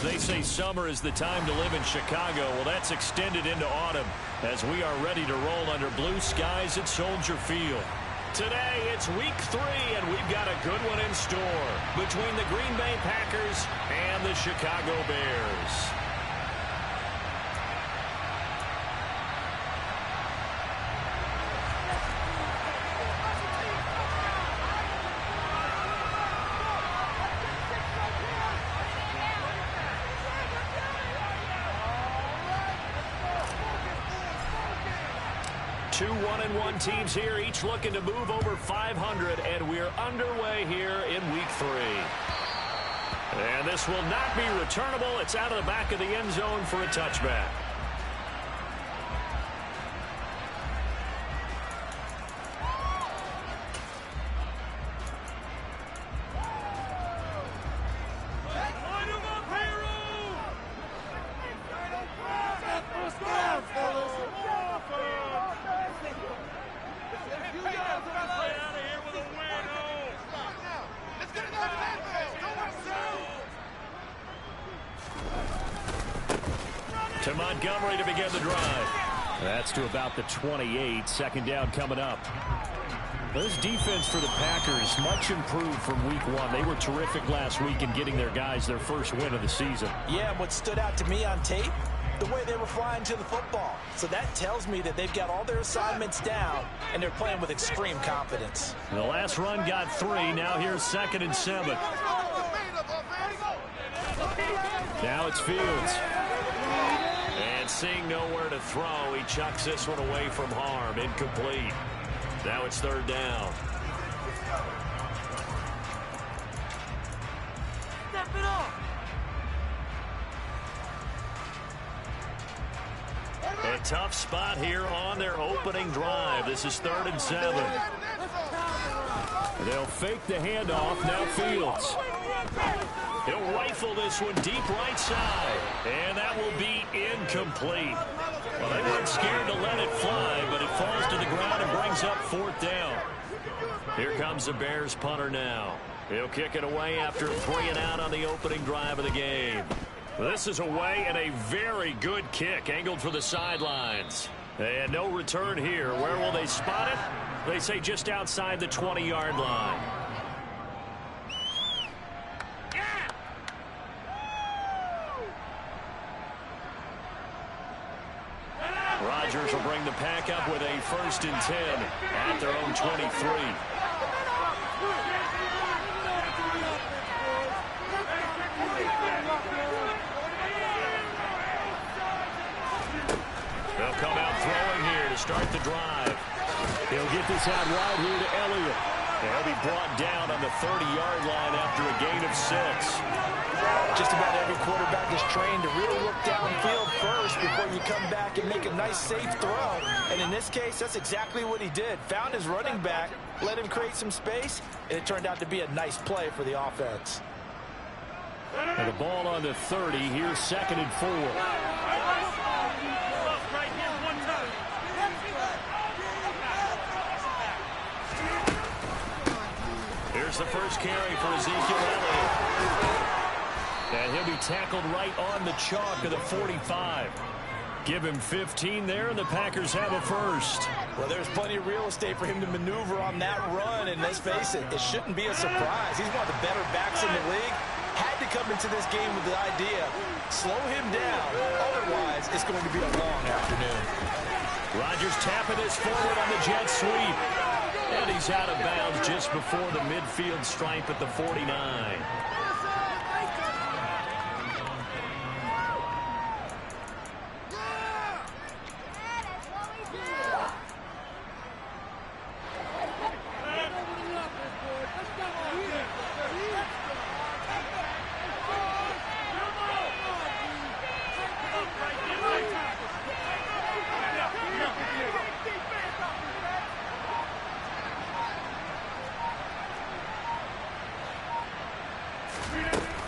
They say summer is the time to live in Chicago. Well, that's extended into autumn as we are ready to roll under blue skies at Soldier Field. Today, it's week 3, and we've got a good one in store between the Green Bay Packers and the Chicago Bears. Two 1-1 teams here, each looking to move over 500, and we're underway here in week 3. And this will not be returnable. It's out of the back of the end zone for a touchback. To Montgomery to begin the drive. That's to about the 28. Second down coming up. This defense for the Packers much improved from week 1. They were terrific last week in getting their guys their first win of the season. Yeah, what stood out to me on tape, the way they were flying to the football. So that tells me that they've got all their assignments down, and they're playing with extreme confidence. The last run got 3. Now here's 2nd and 7. Now it's Fields. And seeing nowhere to throw, he chucks this one away from harm. Incomplete. Now it's 3rd down. Step it up. A tough spot here on their opening drive. This is 3rd and 7. They'll fake the handoff. Now Fields. He'll rifle this one deep right side. And that will be incomplete. Well, they weren't scared to let it fly, but it falls to the ground and brings up 4th down. Here comes the Bears punter now. He'll kick it away after 3 and out on the opening drive of the game. This is away and a very good kick angled for the sidelines. And no return here. Where will they spot it? They say just outside the 20-yard line. Rodgers will bring the pack up with a 1st and 10 at their own 23. They'll come out throwing here to start the drive. He'll get this out right here to Elliott. He'll be brought down on the 30-yard line after a gain of 6. Just about every quarterback is trained to really look downfield first before you come back and make a nice, safe throw. And in this case, that's exactly what he did. Found his running back, let him create some space, and it turned out to be a nice play for the offense. And the ball on the 30. Here's 2nd and 4. Here's the first carry for Ezekiel Elliott. And he'll be tackled right on the chalk of the 45. Give him 15 there, and the Packers have a 1st. Well, there's plenty of real estate for him to maneuver on that run, and let's face it, it shouldn't be a surprise. He's one of the better backs in the league. Had to come into this game with the idea, slow him down. Otherwise, it's going to be a long afternoon. Rodgers tapping this forward on the jet sweep. And he's out of bounds just before the midfield stripe at the 49.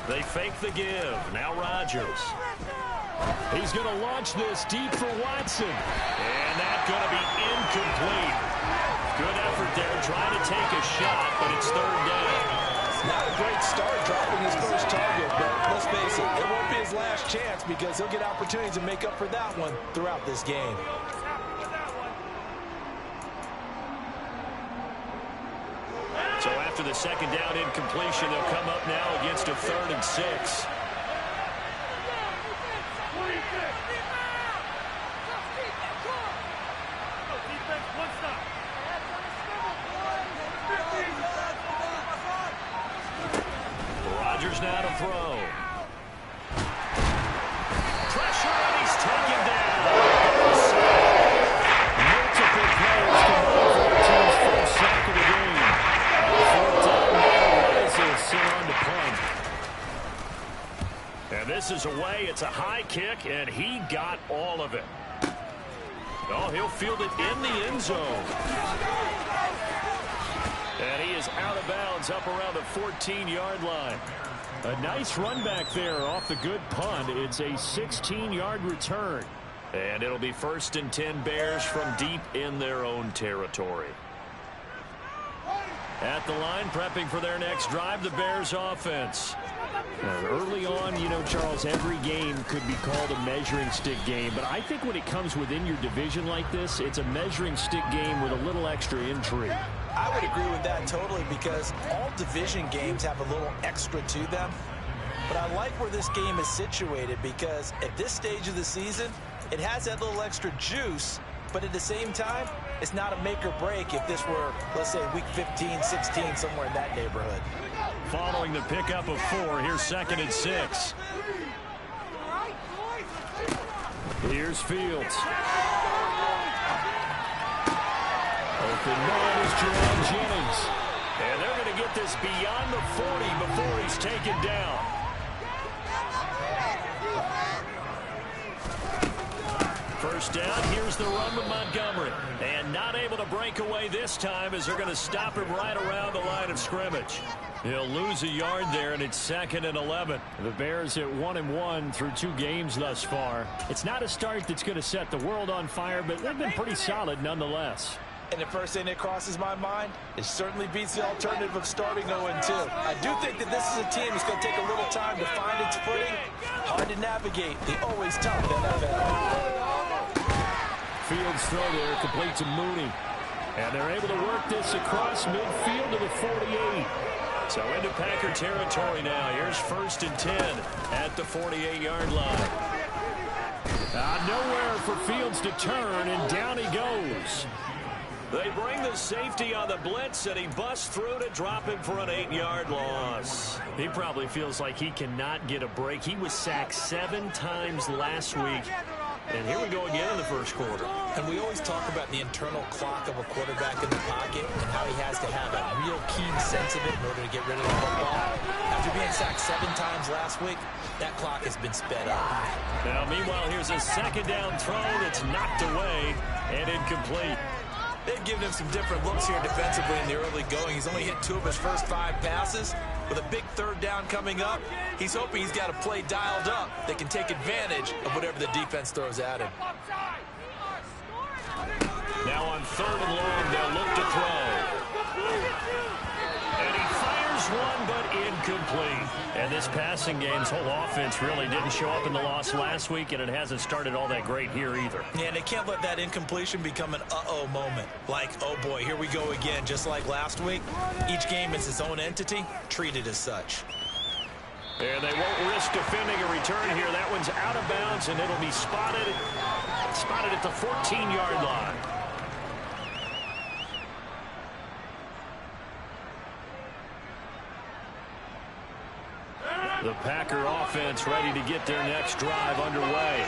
They fake the give. Now Rodgers. He's going to launch this deep for Watson. And that's going to be incomplete. Good effort there trying to take a shot, but it's 3rd down. Not a great start dropping his first target, but let's face it, it won't be as chance because he'll get opportunities to make up for that one throughout this game. So after the second down incompletion, they'll come up now against a 3rd and 6. Rodgers now to throw. Pressure, and he's taken down. Multiple players combined for the team's first sack of the game. Fourth down, Rises sit on to punt. And this is away. It's a high kick, and he got all of it. Oh, he'll field it in the end zone. And he is out of bounds up around the 14-yard line. A nice run back there off the good punt. It's a 16-yard return. And it'll be 1st and 10 Bears from deep in their own territory. At the line, prepping for their next drive, the Bears offense. Early on, you know, Charles, every game could be called a measuring stick game. But I think when it comes within your division like this, it's a measuring stick game with a little extra intrigue. I would agree with that totally because all division games have a little extra to them. But I like where this game is situated because at this stage of the season, it has that little extra juice. But at the same time, it's not a make or break if this were, let's say, week 15, 16, somewhere in that neighborhood. Following the pickup of 4, here's 2nd and 6. Here's Fields. Open man is Jerome Jennings. And they're going to get this beyond the 40 before he's taken down. First down, here's the run with Montgomery. And not able to break away this time as they're going to stop him right around the line of scrimmage. He'll lose a yard there, and it's 2nd and 11. The Bears at 1-1 through 2 games thus far. It's not a start that's going to set the world on fire, but they've been pretty solid nonetheless. And the first thing that crosses my mind, it certainly beats the alternative of starting 0-2. I do think that this is a team that's going to take a little time to find its footing. Hard to navigate the always tough NFL. Fields throw there, complete to Mooney. And they're able to work this across midfield to the 48. So into Packer territory now. Here's 1st and 10 at the 48-yard line. Nowhere for Fields to turn, and down he goes. They bring the safety on the blitz, and he busts through to drop him for an 8-yard loss. He probably feels like he cannot get a break. He was sacked 7 times last week. And here we go again in the first quarter. And we always talk about the internal clock of a quarterback in the pocket and how he has to have a real keen sense of it in order to get rid of the football. After being sacked 7 times last week, that clock has been sped up. Now, meanwhile, here's a 2nd down throw that's knocked away and incomplete. They've given him some different looks here defensively in the early going. He's only hit 2 of his first 5 passes. With a big 3rd down coming up, he's hoping he's got a play dialed up that can take advantage of whatever the defense throws at him. Now on 3rd and long, they'll look to throw. And he fires one, but incomplete. And this passing game's whole offense really didn't show up in the loss last week, and it hasn't started all that great here either. Yeah, and they can't let that incompletion become an uh-oh moment. Like, oh boy, here we go again, just like last week. Each game is its own entity, treated as such. And they won't risk defending a return here. That one's out of bounds, and it'll be spotted at the 14-yard line. The Packer offense ready to get their next drive underway.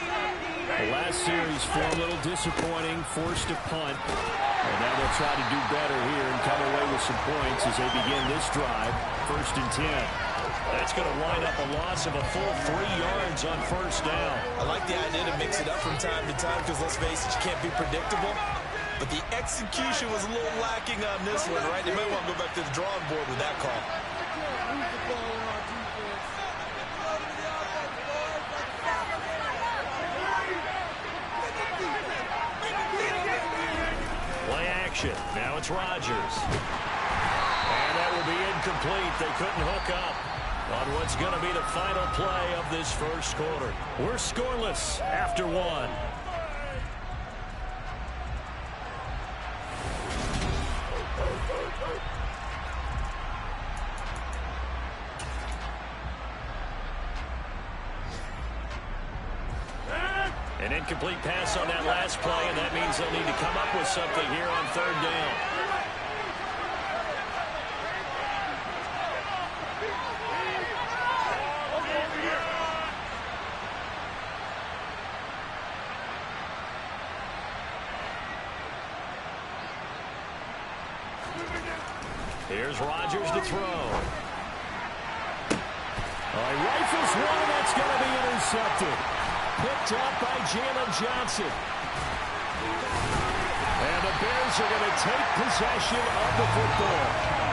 The last series for a little disappointing, forced a punt. And now they'll try to do better here and come away with some points as they begin this drive. 1st and 10. That's going to wind up a loss of a full 3 yards on 1st down. I like the idea to mix it up from time to time because, let's face it, you can't be predictable. But the execution was a little lacking on this one, right? They might want to go back to the drawing board with that call. Play action. Now it's Rodgers. And that will be incomplete. They couldn't hook up. On what's going to be the final play of this first quarter. We're scoreless after one. An incomplete pass on that last play, and that means they'll need to come up with something here on third down. Here's Rodgers to throw. He rifles one, and that's going to be intercepted. Picked up by Jalen Johnson. And the Bears are going to take possession of the football.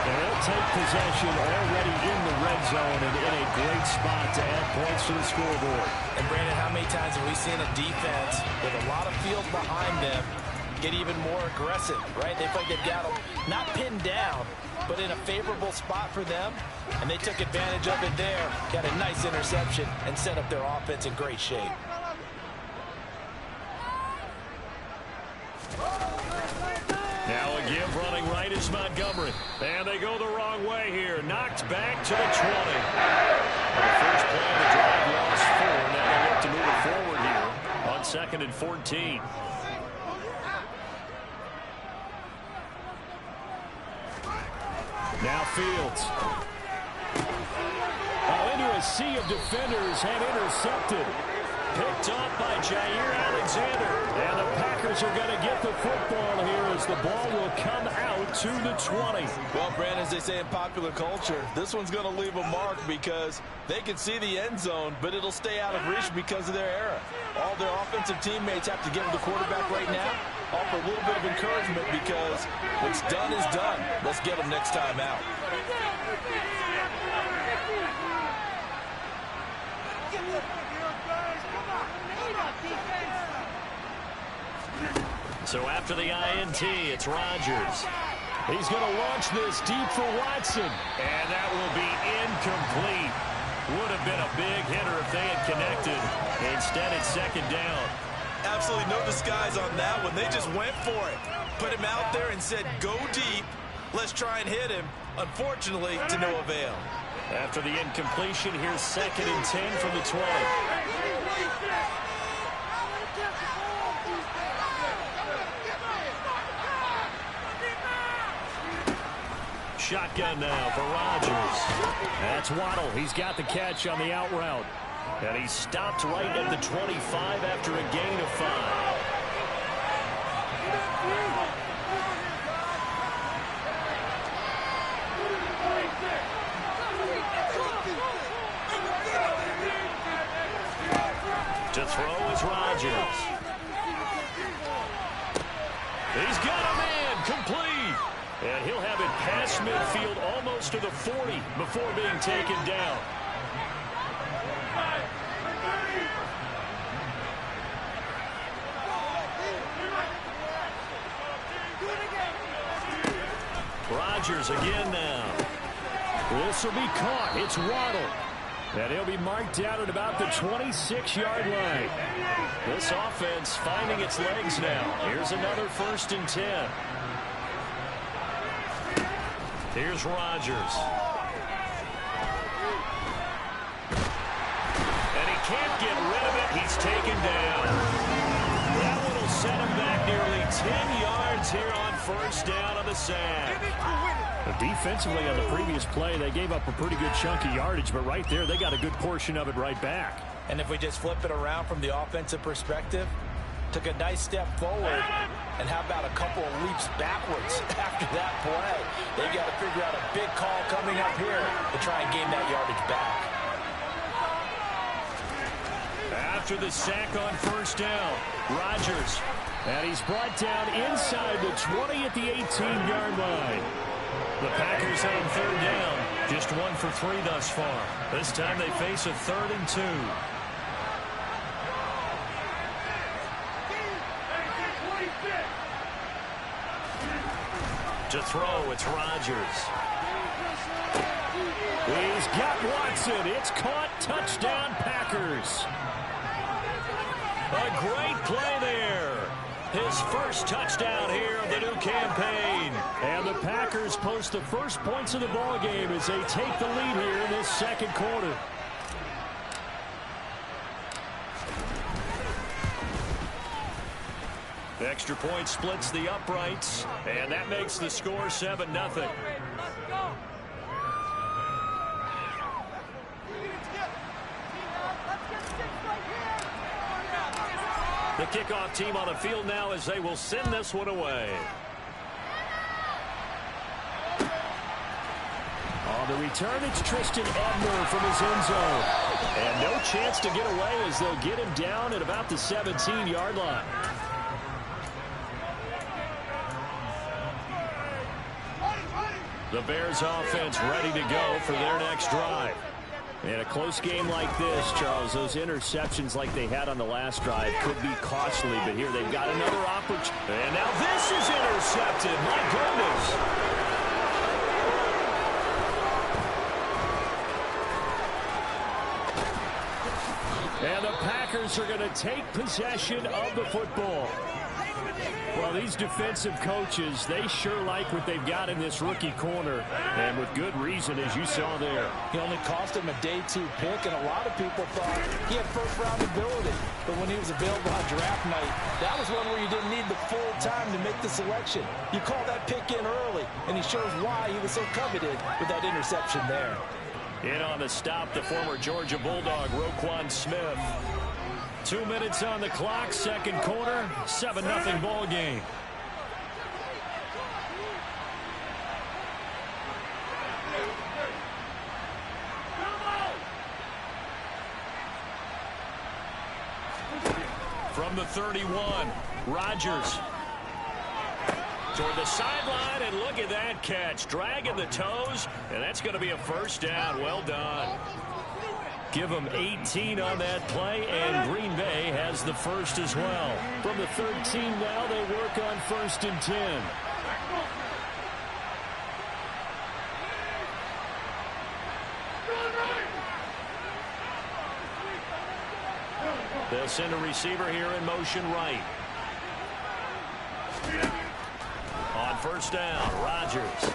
And they'll take possession already in the red zone and in a great spot to add points to the scoreboard. And Brandon, how many times have we seen a defense with a lot of field behind them get even more aggressive, right? They feel like they've got them not pinned down, but in a favorable spot for them. And they took advantage of it there. Got a nice interception and set up their offense in great shape. Now a give running right is Montgomery. And they go the wrong way here. Knocked back to the 20. The first play of the drive lost 4. Now they look to move it forward here on 2nd and 14. Now Fields. Into a sea of defenders and intercepted. Picked up by Jair Alexander. And the Packers are going to get the football here as the ball will come out to the 20. Well, Brandon, as they say in popular culture, this one's going to leave a mark because they can see the end zone, but it'll stay out of reach because of their error. All their offensive teammates have to give the quarterback right now, offer a little bit of encouragement because what's done is done. Let's get them next time out. So after the INT, it's Rodgers. He's going to launch this deep for Watson. And that will be incomplete. Would have been a big hitter if they had connected. Instead, it's 2nd down. Absolutely no disguise on that one. They just went for it. Put him out there and said, go deep. Let's try and hit him. Unfortunately, to no avail. After the incompletion, here's 2nd and 10 from the 20. Shotgun now for Rodgers. That's Waddle. He's got the catch on the out route. And he's stopped right at the 25 after a gain of 5. To throw is Rodgers. He's got a man complete. And he'll have it past midfield almost to the 40 before being taken down. Rodgers again now. This will be caught. It's Waddle. And he'll be marked down at about the 26-yard line. This offense finding its legs now. Here's another 1st and 10. Here's Rodgers. And he can't get rid of it. He's taken down. That one will set him back nearly 10 yards here on 1st down on the sack. Defensively on the previous play, they gave up a pretty good chunk of yardage, but right there, they got a good portion of it right back. And if we just flip it around from the offensive perspective, took a nice step forward, and how about a couple of leaps backwards after that play? They've got to figure out a big call coming up here to try and gain that yardage back. After the sack on 1st down, Rodgers. And he's brought down inside the 20 at the 18-yard line. The Packers on 3rd down. Just 1 for 3 thus far. This time they face a 3rd and 2. To throw, it's Rodgers. He's got Watson. It's caught. Touchdown, Packers. A great play there. His first touchdown here of the new campaign. And the Packers post the first points of the ball game as they take the lead here in this second quarter. The extra point splits the uprights, and that makes the score 7-0. The kickoff team on the field now as they will send this one away. On the return, it's Tristan Ebner from his end zone. And no chance to get away as they'll get him down at about the 17-yard line. The Bears offense ready to go for their next drive. In a close game like this, Charles, those interceptions like they had on the last drive could be costly, but here they've got another opportunity. And now this is intercepted. My goodness. And the Packers are going to take possession of the football. Well, these defensive coaches, they sure like what they've got in this rookie corner, and with good reason, as you saw there. He only cost him a day 2 pick, and a lot of people thought he had first-round ability. But when he was available on draft night, that was one where you didn't need the full time to make the selection. You call that pick in early, and he shows why he was so coveted with that interception there. In on the stop, the former Georgia Bulldog, Roquan Smith. 2 minutes on the clock, second quarter, 7-0 ball game. From the 31, Rodgers. Toward the sideline, and look at that catch. Dragging the toes, and that's going to be a first down. Well done. Give them 18 on that play, and Green Bay has the first as well. From the 13 now, they work on 1st and 10. They'll send a receiver here in motion right. On first down, Rodgers.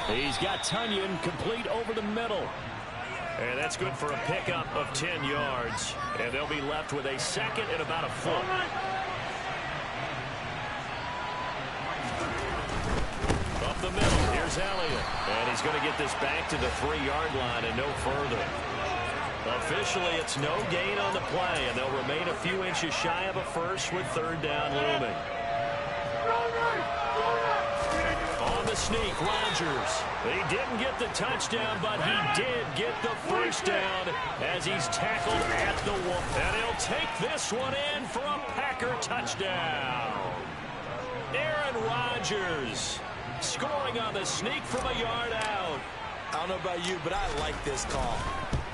He's got Tunyon complete over the middle. And that's good for a pickup of 10 yards. And they'll be left with a second and about a foot. Up the middle, here's Elliott. And he's going to get this back to the 3-yard line and no further. Officially, it's no gain on the play, and they'll remain a few inches shy of a first with 3rd down looming. On the sneak, Rodgers. He didn't get the touchdown, but he did get the first down as he's tackled at the wall. And he'll take this one in for a Packer touchdown. Aaron Rodgers scoring on the sneak from a yard out. I don't know about you, but I like this call.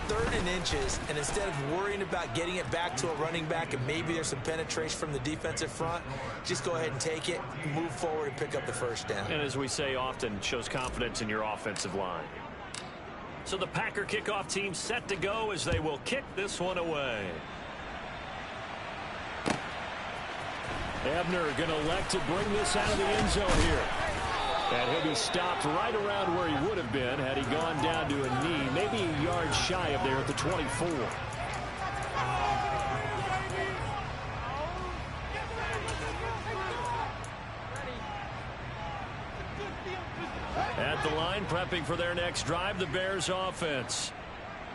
3rd and inches, and instead of worrying about getting it back to a running back and maybe there's some penetration from the defensive front, just go ahead and take it, move forward, and pick up the first down. And as we say often, shows confidence in your offensive line. So the Packer kickoff team set to go as they will kick this one away. Ebner going to elect to bring this out of the end zone here. And he'll be stopped right around where he would have been had he gone down to a knee, maybe a yard shy of there at the 24. At the line, prepping for their next drive, the Bears offense.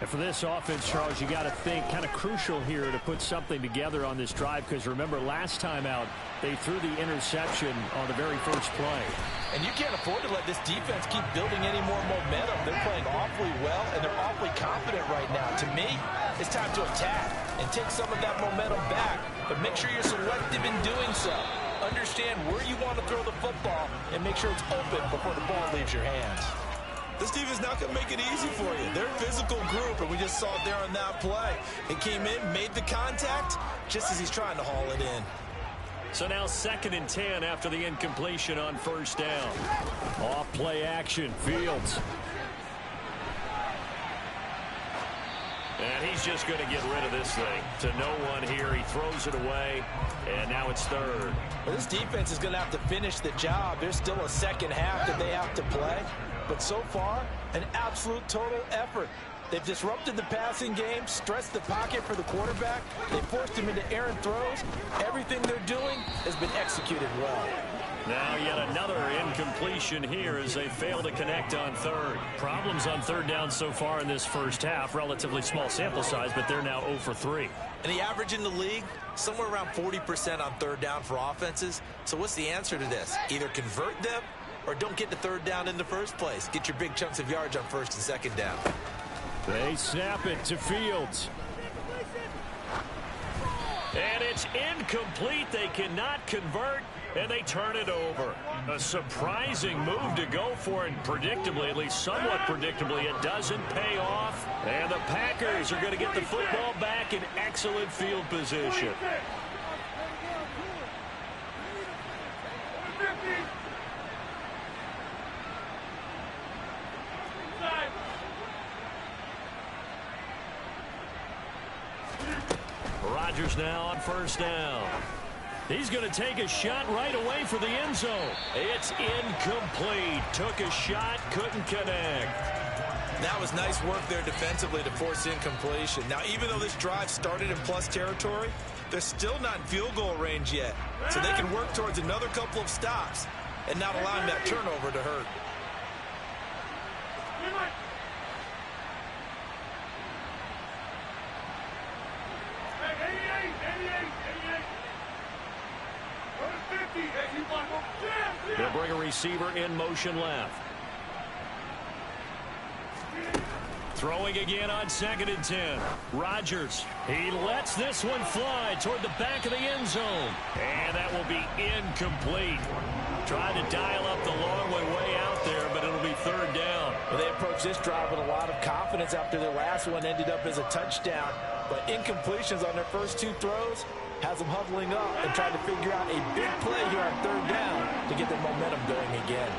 And for this offense, Charles, you got to think kind of crucial here to put something together on this drive, because remember last time out they threw the interception on the very first play. And you can't afford to let this defense keep building any more momentum. They're playing awfully well, and they're awfully confident right now. To me, it's time to attack and take some of that momentum back, but make sure you're selective in doing so. Understand where you want to throw the football and make sure it's open before the ball leaves your hands. This defense not going to make it easy for you. They're a physical group, and we just saw it there on that play. He came in, made the contact, just as he's trying to haul it in. So now 2nd and 10 after the incompletion on first down. Off play action, Fields. And he's just going to get rid of this thing. To no one here. He throws it away, and now it's third. Well, this defense is going to have to finish the job. There's still a second half that they have to play. But so far, an absolute total effort. They've disrupted the passing game, stressed the pocket for the quarterback. They forced him into errant throws. Everything they're doing has been executed well. Now yet another incompletion here as they fail to connect on third. Problems on third down so far in this first half. Relatively small sample size, but they're now 0 for 3. And the average in the league, somewhere around 40% on third down for offenses. So what's the answer to this? Either convert them or don't get to third down in the first place. Get your big chunks of yards on first and second down. They snap it to Fields. And it's incomplete. They cannot convert, and they turn it over. A surprising move to go for, and predictably, at least somewhat predictably, it doesn't pay off. And the Packers are going to get the football back in excellent field position. Rodgers now on first down. He's going to take a shot right away for the end zone. It's incomplete. Took a shot, couldn't connect. That was nice work there defensively to force incompletion. Now, even though this drive started in plus territory, they're still not in field goal range yet. So they can work towards another couple of stops and not allowing that turnover to hurt. They'll bring a receiver in motion left. Throwing again on 2nd and 10. Rodgers. He lets this one fly toward the back of the end zone. And that will be incomplete. Trying to dial up the long way out there, but it'll be third down. Well, they approached this drive with a lot of confidence after their last one ended up as a touchdown. But incompletions on their first two throws has them huddling up and trying to figure out a big play here on third down to get their momentum going again.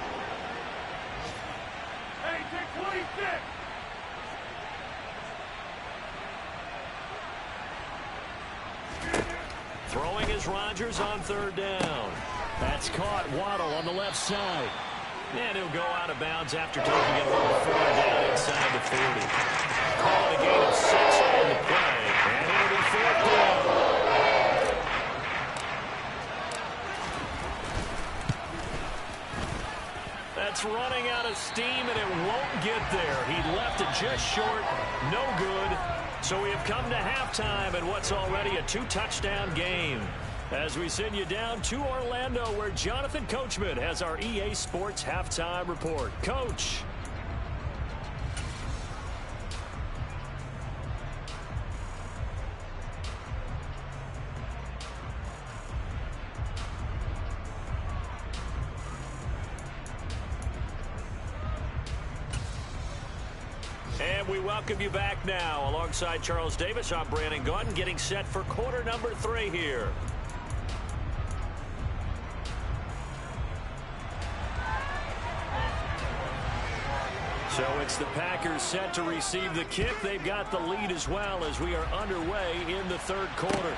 Hey, take 26. Throwing is Rodgers on third down. That's caught. Waddle on the left side. And he'll go out of bounds after taking it a little further down inside the 40. Calling a gain of 6 on the play. And it'll be fourth down. That's running out of steam, and it won't get there. He left it just short. No good. So we have come to halftime in what's already a 2-touchdown game. As we send you down to Orlando, where Jonathan Coachman has our EA Sports halftime report. Coach. And we welcome you back now. Alongside Charles Davis, I'm Brandon Gaudin, getting set for quarter number 3 here. So it's the Packers set to receive the kick. They've got the lead as well as we are underway in the third quarter.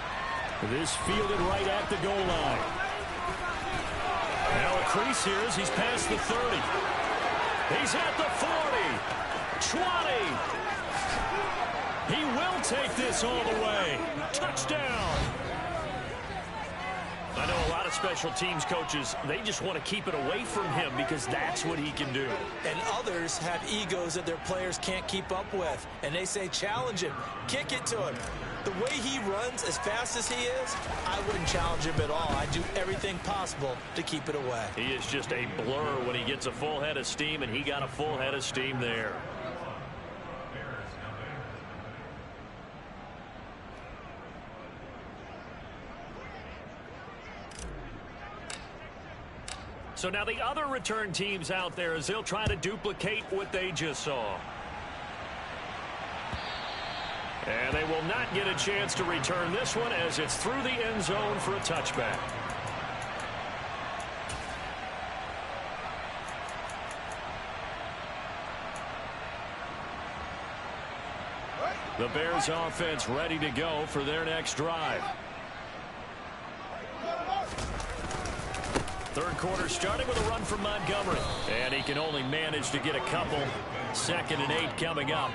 This fielded right at the goal line. Now a crease here as he's past the 30. He's at the 40. 20. He will take this all the way. Touchdown. I know a lot of special teams coaches, they just want to keep it away from him because that's what he can do. And others have egos that their players can't keep up with. And they say, challenge him. Kick it to him. The way he runs as fast as he is, I wouldn't challenge him at all. I'd do everything possible to keep it away. He is just a blur when he gets a full head of steam, and he got a full head of steam there. So now the other return teams out there as they'll try to duplicate what they just saw. And they will not get a chance to return this one as it's through the end zone for a touchback. The Bears offense ready to go for their next drive. Third quarter starting with a run from Montgomery. And he can only manage to get a couple. 2nd and 8 coming up.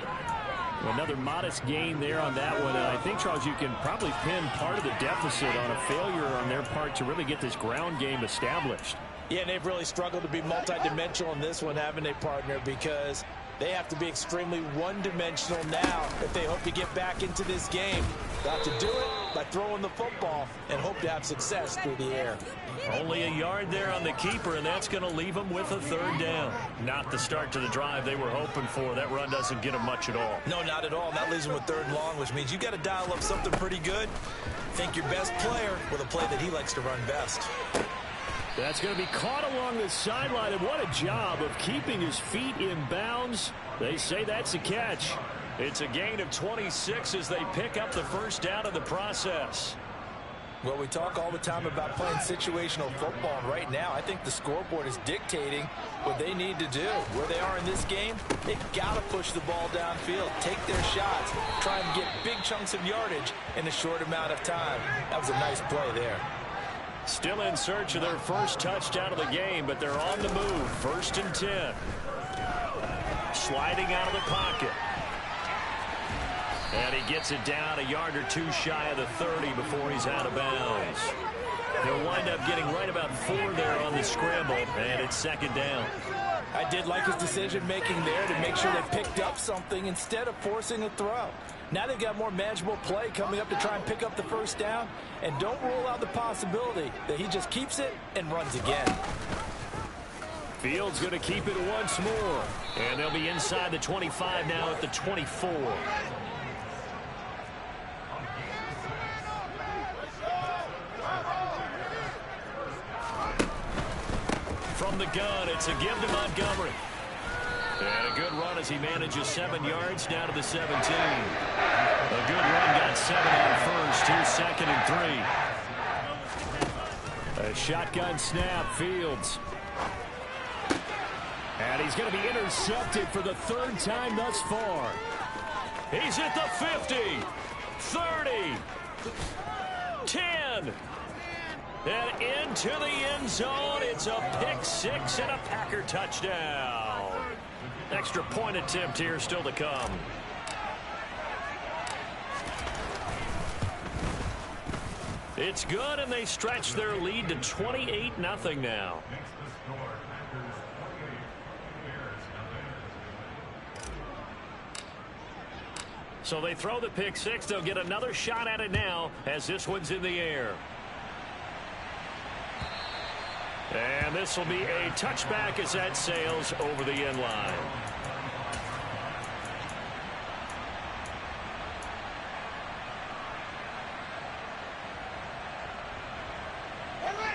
Another modest gain there on that one. And I think, Charles, you can probably pin part of the deficit on a failure on their part to really get this ground game established. Yeah, and they've really struggled to be multidimensional in this one, haven't they, partner? Because they have to be extremely one-dimensional now if they hope to get back into this game. They have to do it by throwing the football and hope to have success through the air. Only a yard there on the keeper, and that's going to leave them with a 3rd down. Not the start to the drive they were hoping for. That run doesn't get them much at all. No, not at all. That leaves them with 3rd and long, which means you got to dial up something pretty good. Think your best player with a play that he likes to run best. That's going to be caught along the sideline, and what a job of keeping his feet in bounds. They say that's a catch. It's a gain of 26 as they pick up the 1st down in the process. Well, we talk all the time about playing situational football, and right now I think the scoreboard is dictating what they need to do. Where they are in this game, they've got to push the ball downfield, take their shots, try and get big chunks of yardage in a short amount of time. That was a nice play there. Still in search of their 1st touchdown of the game, but they're on the move. 1st and 10. Sliding out of the pocket. And he gets it down a yard or 2 shy of the 30 before he's out of bounds. He'll wind up getting right about 4 there on the scramble, and it's 2nd down. I did like his decision-making there to make sure they picked up something instead of forcing a throw. Now they've got more manageable play coming up to try and pick up the 1st down, and don't rule out the possibility that he just keeps it and runs again. Fields going to keep it once more. And they'll be inside the 25 now at the 24. From the gun, it's a give to Montgomery. And a good run as he manages 7 yards down to the 17. A good run got 7 on 1st, 2 2nd and 3. A shotgun snap, Fields. And he's going to be intercepted for the 3rd time thus far. He's at the 50, 30, 10. And into the end zone. It's a pick 6 and a Packer touchdown. Extra point attempt here still to come. It's good, and they stretch their lead to 28-0 now. So they throw the pick 6. They'll get another shot at it now as this one's in the air. And this will be a touchback as that sails over the end line.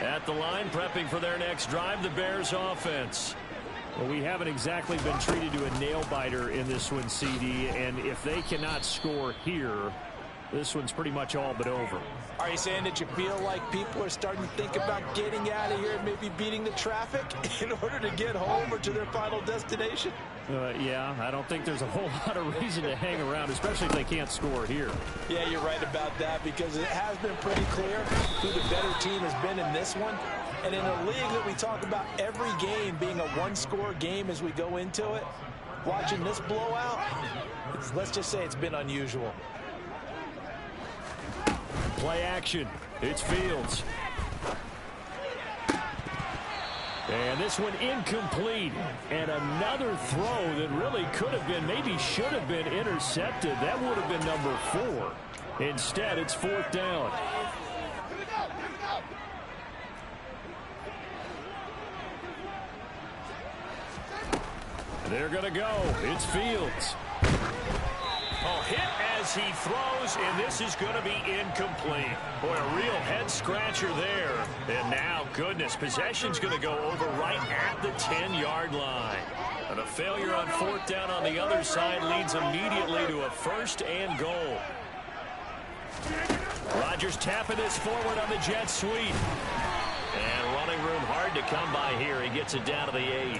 At the line, prepping for their next drive, the Bears offense. Well, we haven't exactly been treated to a nail-biter in this one, CD, and if they cannot score here, this one's pretty much all but over. Are you saying that you feel like people are starting to think about getting out of here and maybe beating the traffic in order to get home or to their final destination? Yeah, I don't think there's a whole lot of reason to hang around, especially if they can't score here. Yeah, you're right about that, because it has been pretty clear who the better team has been in this one. And in a league that we talk about every game being a one-score game as we go into it, watching this blowout, let's just say it's been unusual. Play action. It's Fields. And this one incomplete. And another throw that really could have been, maybe should have been intercepted. That would have been number 4. Instead, it's 4th down. They're going to go. It's Fields. Oh, hit as he throws, and this is going to be incomplete. Boy, a real head-scratcher there. And now, goodness, possession's going to go over right at the 10-yard line. And a failure on 4th down on the other side leads immediately to a 1st and goal. Rodgers tapping this forward on the jet sweep. And running room hard to come by here. He gets it down to the 8.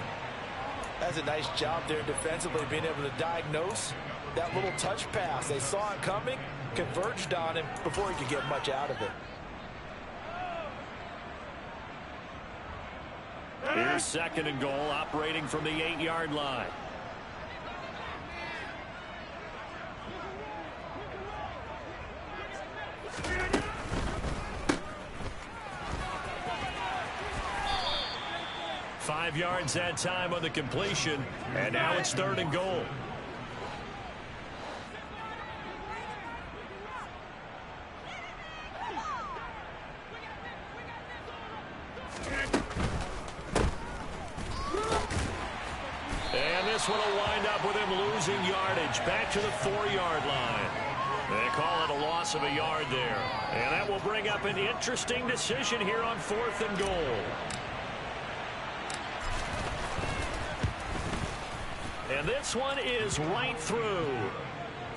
That's a nice job there defensively, being able to diagnose that little touch pass. They saw it coming, converged on him before he could get much out of it. Here's 2nd and goal, operating from the 8-yard line. Five yards that time on the completion, and now it's 3rd and goal. And this one will wind up with him losing yardage back to the 4-yard line. They call it a loss of a yard there. And that will bring up an interesting decision here on 4th and goal. And this one is right through.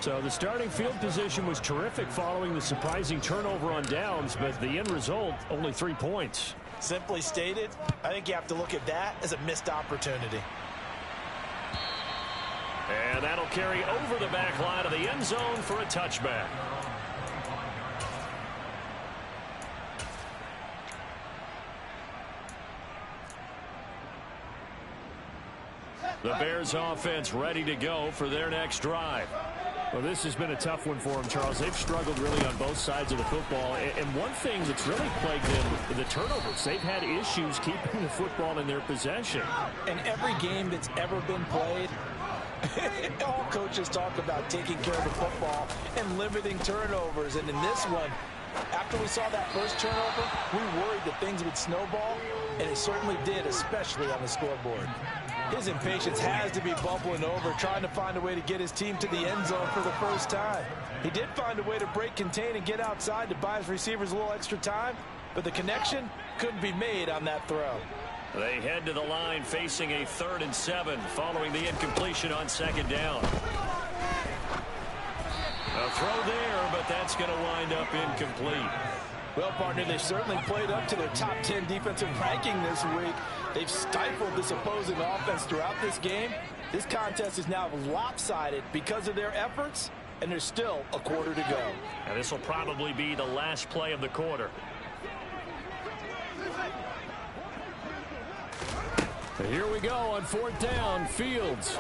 So the starting field position was terrific following the surprising turnover on downs, but the end result, only 3 points. Simply stated, I think you have to look at that as a missed opportunity. And that'll carry over the back line of the end zone for a touchback. The Bears offense ready to go for their next drive. Well, this has been a tough one for them, Charles. They've struggled really on both sides of the football. And one thing that's really plagued them, the turnovers. They've had issues keeping the football in their possession. In every game that's ever been played, all coaches talk about taking care of the football and limiting turnovers. And in this one, after we saw that first turnover, we worried that things would snowball, and it certainly did, especially on the scoreboard. His impatience has to be bubbling over, trying to find a way to get his team to the end zone for the first time. He did find a way to break contain and get outside to buy his receivers a little extra time, but the connection couldn't be made on that throw. They head to the line facing a 3rd and 7 following the incompletion on 2nd down. A throw there, but that's going to wind up incomplete. Well, partner, they've certainly played up to their top 10 defensive ranking this week. They've stifled this opposing offense throughout this game. This contest is now lopsided because of their efforts, and there's still a quarter to go. And this will probably be the last play of the quarter. Here we go on 4th down, Fields.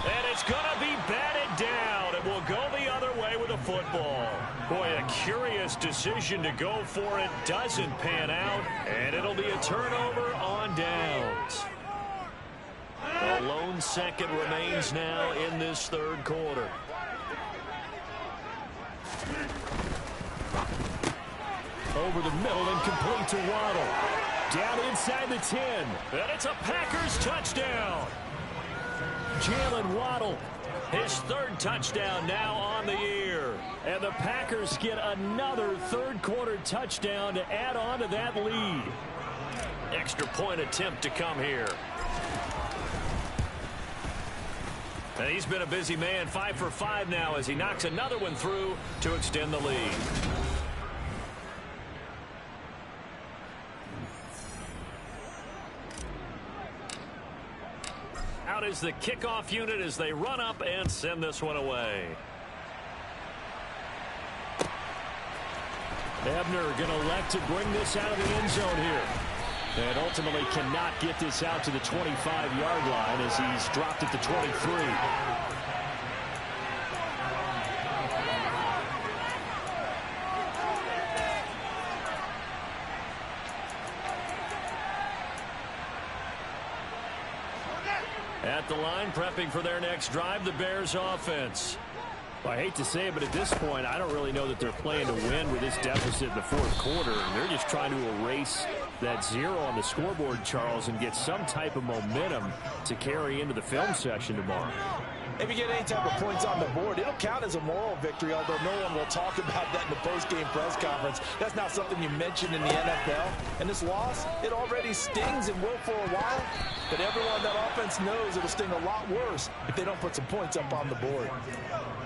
And it's going to be batted down. It will go the other way with the football. Boy, a curious decision to go for it. Doesn't pan out, and it'll be a turnover on downs. A lone second remains now in this 3rd quarter. Over the middle and complete to Waddle. Down inside the 10. And it's a Packers touchdown. Jalen Waddle, his 3rd touchdown now on the year. And the Packers get another 3rd quarter touchdown to add on to that lead. Extra point attempt to come here. And he's been a busy man, 5 for 5 now as he knocks another one through to extend the lead. Out is the kickoff unit as they run up and send this one away. Ebner going to elect to bring this out of the end zone here. And ultimately cannot get this out to the 25-yard line as he's dropped at the 23. At the line, prepping for their next drive, the Bears offense. Well, I hate to say it, but at this point, I don't really know that they're playing to win with this deficit in the 4th quarter. They're just trying to erase that 0 on the scoreboard, Charles, and get some type of momentum to carry into the film session tomorrow. If you get any type of points on the board, it'll count as a moral victory, although no one will talk about that in the post-game press conference. That's not something you mention in the NFL. And this loss, it already stings and will for a while, but everyone on that offense knows it'll sting a lot worse if they don't put some points up on the board.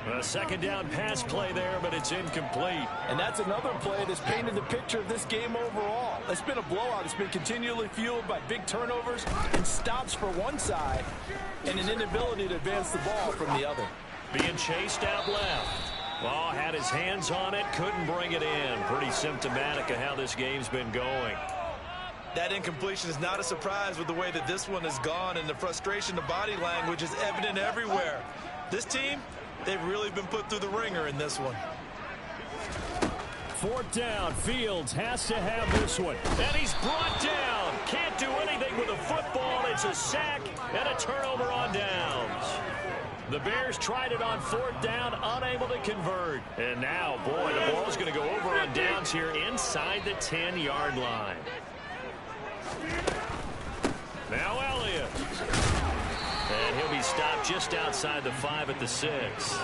A second down pass play there, but it's incomplete. And that's another play that's painted the picture of this game overall. It's been a blowout. It's been continually fueled by big turnovers and stops for one side and an inability to advance the ball from the other. Being chased out left. Ball had his hands on it, couldn't bring it in. Pretty symptomatic of how this game's been going. That incompletion is not a surprise with the way that this one has gone, and the frustration, the body language is evident everywhere. This team, they've really been put through the ringer in this one. Fourth down. Fields has to have this one. And he's brought down. Can't do anything with a football. It's a sack and a turnover on downs. The Bears tried it on fourth down, unable to convert. And now, boy, the ball's going to go over on downs here inside the 10-yard line. Now Elliott. And he'll be stopped just outside the 5 at the 6.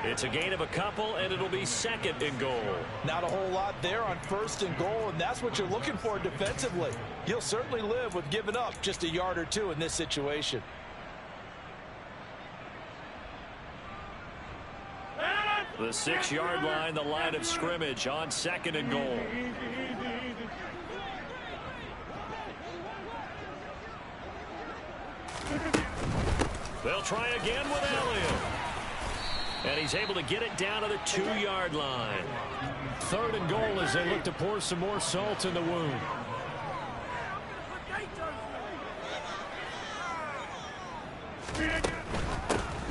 It's a gain of a couple, and it'll be second and goal. Not a whole lot there on first and goal, and that's what you're looking for defensively. You'll certainly live with giving up just a yard or two in this situation. The 6-yard line, the line of scrimmage on second and goal. They'll try again with Elliott. And he's able to get it down to the 2-yard line. Third and goal as they look to pour some more salt in the wound.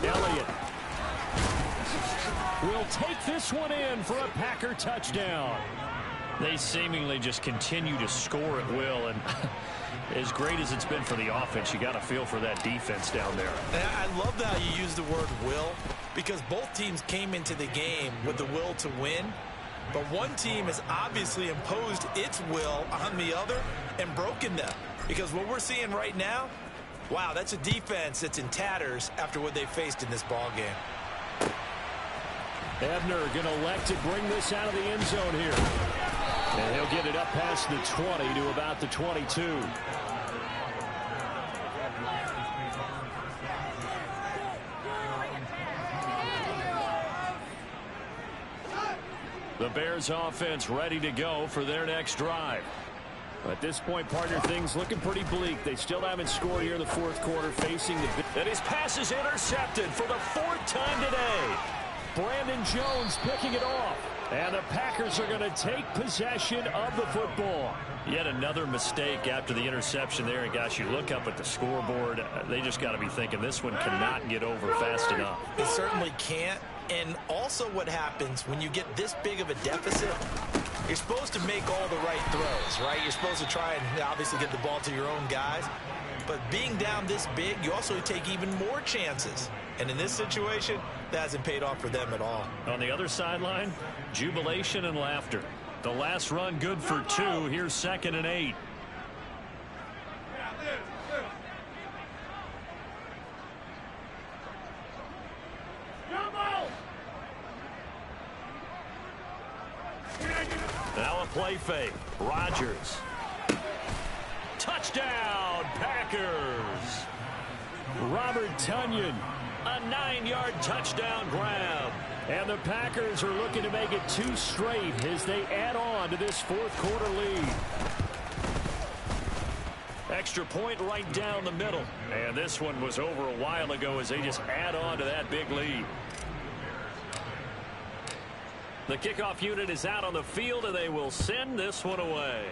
Elliott will take this one in for a Packer touchdown. They seemingly just continue to score at will, and as great as it's been for the offense, you got to feel for that defense down there. And I love how you use the word will, because both teams came into the game with the will to win, but one team has obviously imposed its will on the other and broken them. Because what we're seeing right now, wow, that's a defense that's in tatters after what they faced in this ball game. Ebner going to elect to bring this out of the end zone here. And he'll get it up past the 20 to about the 22. The Bears offense ready to go for their next drive. At this point, partner, things looking pretty bleak. They still haven't scored here in the fourth quarter, facing the... And his pass is intercepted for the 4th time today. Brandon Jones picking it off. And the Packers are going to take possession of the football. Yet another mistake after the interception there. And, gosh, you look up at the scoreboard, they just got to be thinking this one cannot get over fast enough. It certainly can't. And also what happens when you get this big of a deficit, you're supposed to make all the right throws, right? You're supposed to try and obviously get the ball to your own guys. But being down this big, you also take even more chances. And in this situation, that hasn't paid off for them at all. On the other sideline, jubilation and laughter. The last run good for 2. Here's 2nd and 8. Now a play fake. Rodgers. Touchdown, Packers. Robert Tonyan. A 9-yard touchdown grab. And the Packers are looking to make it 2 straight as they add on to this fourth quarter lead. Extra point right down the middle. And this one was over a while ago as they just add on to that big lead. The kickoff unit is out on the field, and they will send this one away.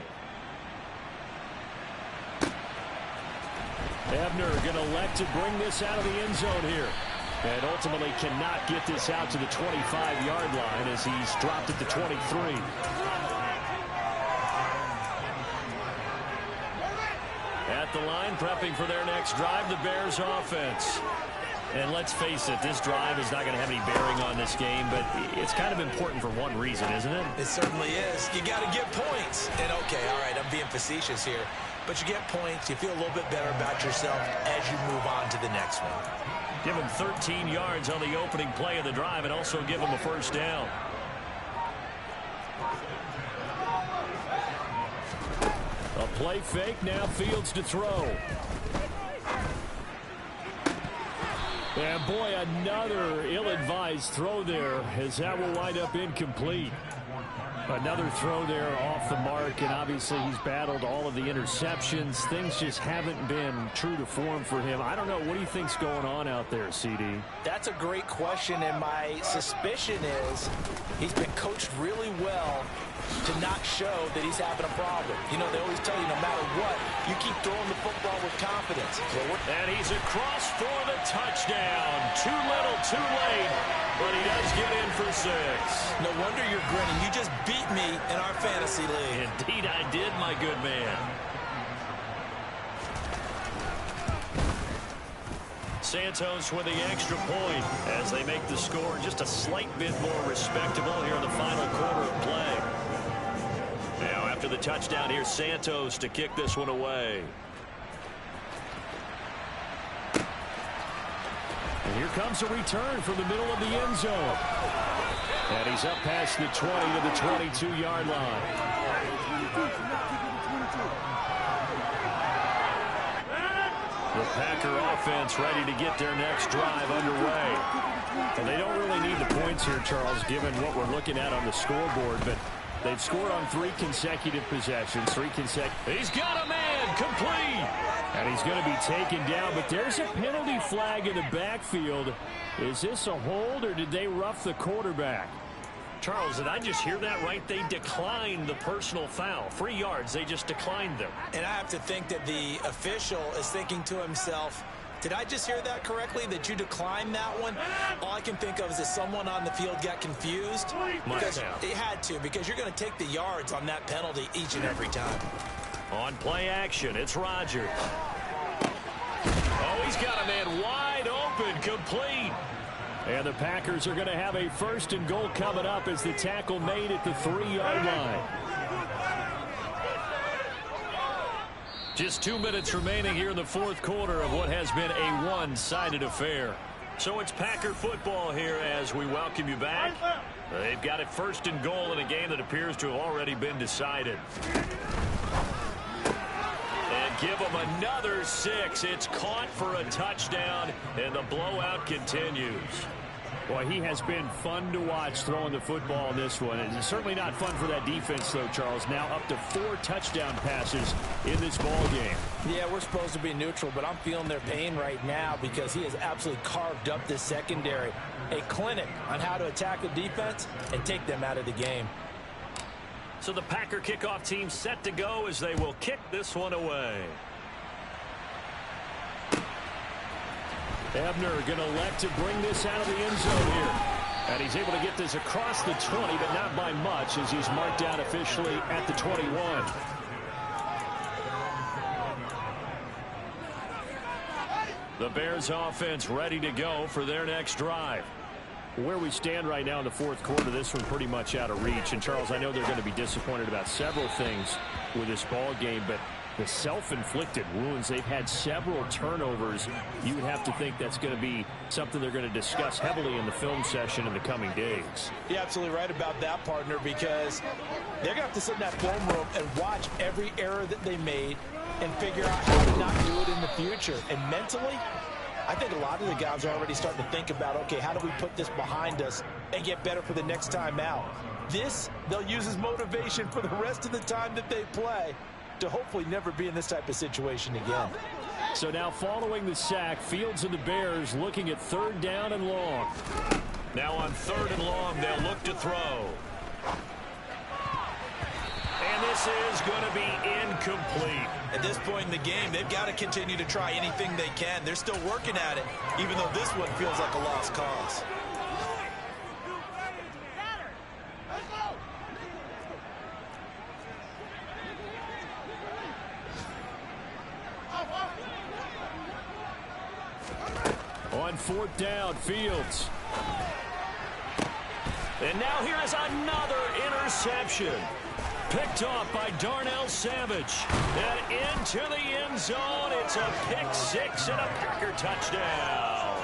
Ebner going to elect to bring this out of the end zone here. And ultimately cannot get this out to the 25-yard line as he's dropped at the 23. At the line, prepping for their next drive, the Bears offense. And let's face it, this drive is not going to have any bearing on this game, but it's kind of important for one reason, isn't it? It certainly is. You got to get points. And okay, all right, I'm being facetious here. But you get points, you feel a little bit better about yourself as you move on to the next one. Give him 13 yards on the opening play of the drive and also give him a first down. A play fake, now Fields to throw. And boy, another ill-advised throw there, as that will wind up incomplete. Another throw there off the mark, and obviously he's battled all of the interceptions. Things just haven't been true to form for him. I don't know. What do you think's going on out there, CD? That's a great question, and my suspicion is he's been coached really well to not show that he's having a problem. You know, they always tell you no matter what, you keep throwing the football with confidence. And he's across for the touchdown. Too little, too late, but he does get in for 6. No wonder you're grinning. You just beat me in our fantasy league. Indeed I did, my good man. Santos with the extra point as they make the score just a slight bit more respectable here in the final quarter of play. Now after the touchdown, here's Santos to kick this one away. And here comes a return from the middle of the end zone. And he's up past the 20 to the 22-yard line. The Packer offense ready to get their next drive underway. And they don't really need the points here, Charles, given what we're looking at on the scoreboard. But they've scored on 3 consecutive possessions. He's got a man, complete. And he's going to be taken down. But there's a penalty flag in the backfield. Is this a hold, or did they rough the quarterback? Charles, did I just hear that right? They declined the personal foul. 3 yards, they just declined them. And I have to think that the official is thinking to himself, did I just hear that correctly, that you declined that one? All I can think of is that someone on the field got confused. Because it had to, because you're going to take the yards on that penalty each and every time. On play action, it's Rodgers. Oh, he's got a man wide open, complete. And the Packers are going to have a 1st and goal coming up as the tackle made at the 3-yard line. Just 2 minutes remaining here in the 4th quarter of what has been a one-sided affair. So it's Packer football here as we welcome you back. They've got it 1st and goal in a game that appears to have already been decided. And give them another 6. It's caught for a touchdown, and the blowout continues. Boy, he has been fun to watch throwing the football in this one. It's certainly not fun for that defense, though, Charles. Now up to 4 touchdown passes in this ball game. Yeah, we're supposed to be neutral, but I'm feeling their pain right now because he has absolutely carved up this secondary. A clinic on how to attack the defense and take them out of the game. So the Packer kickoff team set to go as they will kick this one away. Ebner going to elect to bring this out of the end zone here. And he's able to get this across the 20, but not by much as he's marked out officially at the 21. The Bears offense ready to go for their next drive. Where we stand right now in the 4th quarter, this one pretty much out of reach. And, Charles, I know they're going to be disappointed about several things with this ball game, but the self-inflicted wounds, they've had several turnovers. You would have to think that's going to be something they're going to discuss heavily in the film session in the coming days. You're absolutely right about that, partner, because they're going to have to sit in that film room and watch every error that they made and figure out how to not do it in the future. And mentally, I think a lot of the guys are already starting to think about, okay, how do we put this behind us and get better for the next time out? This, they'll use as motivation for the rest of the time that they play to hopefully never be in this type of situation again. So now following the sack, Fields and the Bears looking at 3rd down and long. Now on 3rd and long, they'll look to throw. And this is going to be incomplete. At this point in the game, they've got to continue to try anything they can. They're still working at it, even though this one feels like a lost cause. On 4th down, Fields. And now here is another interception. Picked off by Darnell Savage. And into the end zone. It's a pick 6 and a Packer touchdown.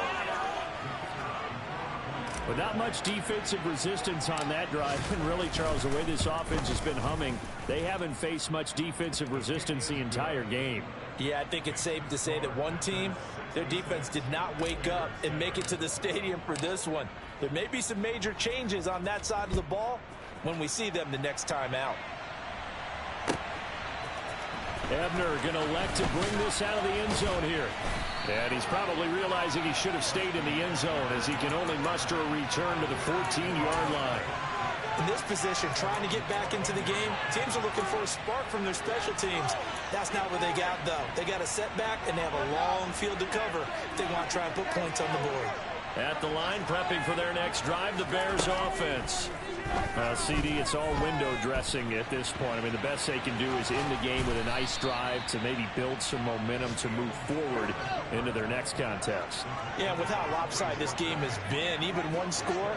But not much defensive resistance on that drive. And really, Charles, the way this offense has been humming, they haven't faced much defensive resistance the entire game. Yeah, I think it's safe to say that one team, their defense did not wake up and make it to the stadium for this one. There may be some major changes on that side of the ball when we see them the next time out. Ebner going to elect to bring this out of the end zone here. And he's probably realizing he should have stayed in the end zone as he can only muster a return to the 14-yard line. In this position, trying to get back into the game, teams are looking for a spark from their special teams. That's not what they got, though. They got a setback, and they have a long field to cover if they want to try and put points on the board. At the line, prepping for their next drive, the Bears offense. CD, it's all window dressing at this point. I mean, the best they can do is end the game with a nice drive to maybe build some momentum to move forward into their next contest. Yeah, with how lopsided this game has been, even one score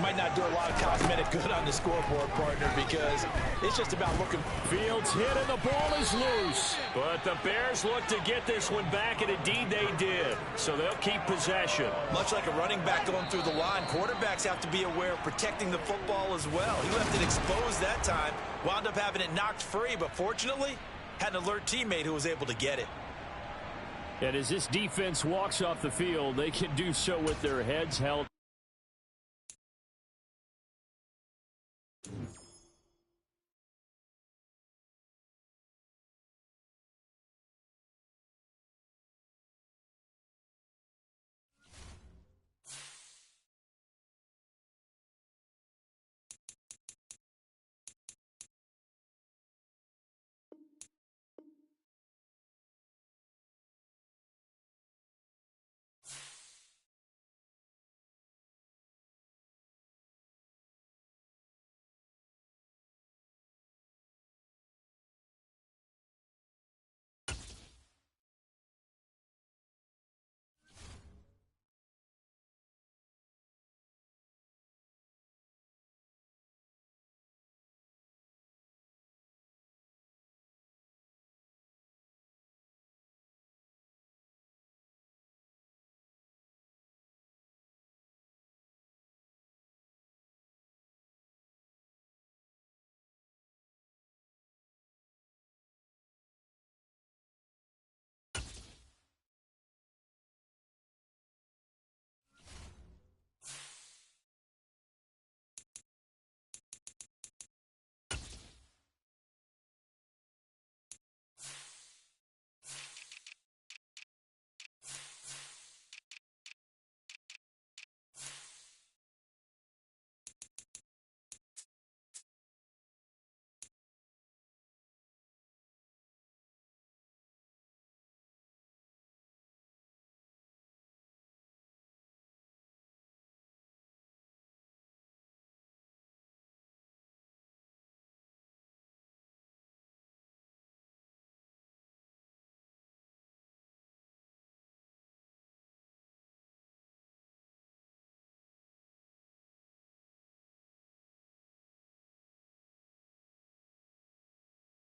might not do a lot of cosmetic good on the scoreboard, partner, because it's just about looking. Fields hit and the ball is loose. But the Bears look to get this one back, and indeed they did. So they'll keep possession. Much like a running back going through the line, quarterbacks have to be aware of protecting the football as well. He left it exposed that time, wound up having it knocked free, but fortunately, had an alert teammate who was able to get it. And as this defense walks off the field, they can do so with their heads held